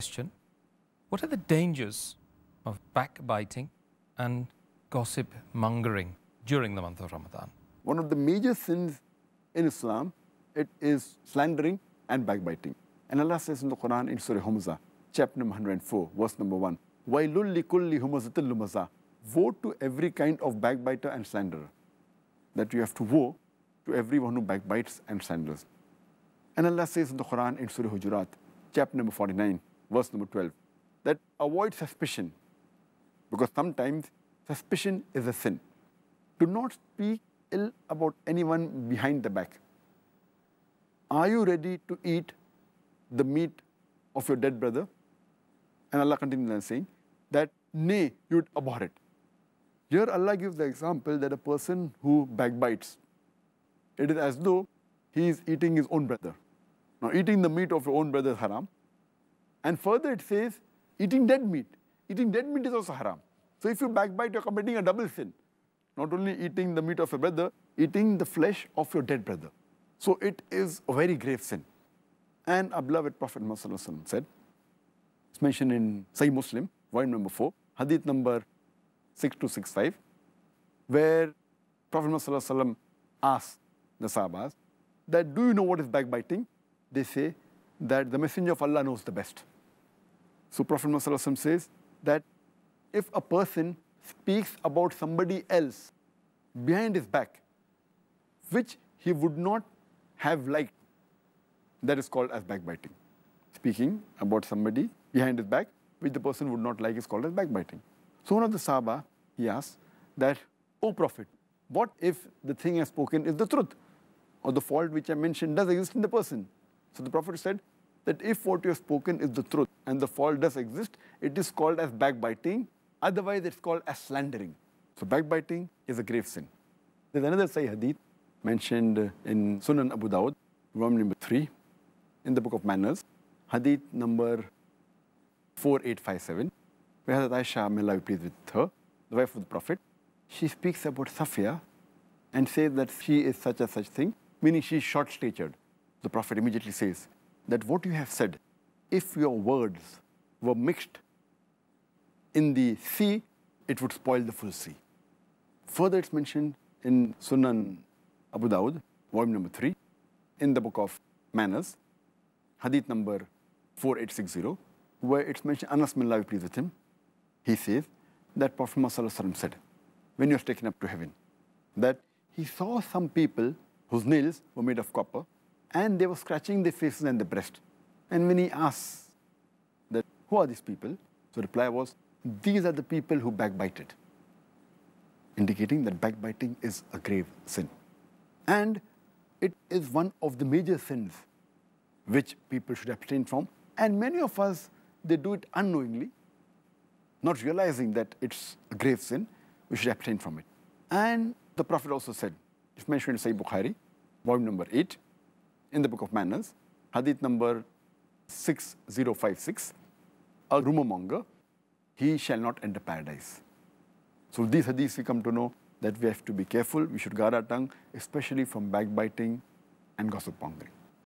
Question: what are the dangers of backbiting and gossip mongering during the month of Ramadan? One of the major sins in Islam, it is slandering and backbiting. And Allah says in the Quran in Surah Humza, chapter number 104, verse number 1, وَيْلُلْ لِكُلِّ هُمَزَةٍ لُمَزَةٍ. Woe to every kind of backbiter and slanderer. That you have to woe to everyone who backbites and slanders. And Allah says in the Quran in Surah Hujurat, chapter number 49, verse number 12, that avoid suspicion, because sometimes suspicion is a sin. Do not speak ill about anyone behind the back. Are you ready to eat the meat of your dead brother? And Allah continues on saying that, nay, you would abhor it. Here Allah gives the example that a person who backbites, it is as though he is eating his own brother. Now, eating the meat of your own brother is haram. And further it says, eating dead meat. Eating dead meat is also haram. So if you backbite, you're committing a double sin. Not only eating the meat of your brother, eating the flesh of your dead brother. So it is a very grave sin. And our beloved Prophet Muhammad said, it's mentioned in Sahih Muslim, volume number 4, hadith number 6265, where Prophet Muhammad asked the Sahabas that, do you know what is backbiting? They say that the Messenger of Allah knows the best. So Prophet Muhammad says that if a person speaks about somebody else behind his back, which he would not have liked, that is called as backbiting. Speaking about somebody behind his back, which the person would not like, is called as backbiting. So one of the Sahaba, he asked that, O Prophet, what if the thing I have spoken is the truth, or the fault which I mentioned does exist in the person? So the Prophet said that if what you have spoken is the truth and the fault does exist, it is called as backbiting. Otherwise, it's called as slandering. So backbiting is a grave sin. There's another Sahih hadith mentioned in Sunan Abu Dawud, volume number 3, in the book of Manners, hadith number 4857, where Hazrat Aisha, may Allah be pleased with her, the wife of the Prophet, she speaks about Safiya and says that she is such a such thing, meaning she is short-statured. The Prophet immediately says that what you have said, if your words were mixed in the sea, it would spoil the full sea. Further, it's mentioned in Sunan Abu Dawud, volume number 3, in the book of Manners, hadith number 4860, where it's mentioned, Anas, may Allah be pleased with him, he says that Prophet Muhammad said, when he was taken up to heaven, that he saw some people whose nails were made of copper, and they were scratching their faces and their breast. And when he asked that, who are these people? So the reply was, these are the people who backbited, indicating that backbiting is a grave sin. And it is one of the major sins which people should abstain from. And many of us, they do it unknowingly, not realizing that it's a grave sin. We should abstain from it. And the Prophet also said, it's mentioned in Sahih Bukhari, volume number 8, in the book of Manners, hadith number 6056, a rumor monger, he shall not enter paradise. So these hadiths we come to know that we have to be careful, we should guard our tongue, especially from backbiting and gossip mongering.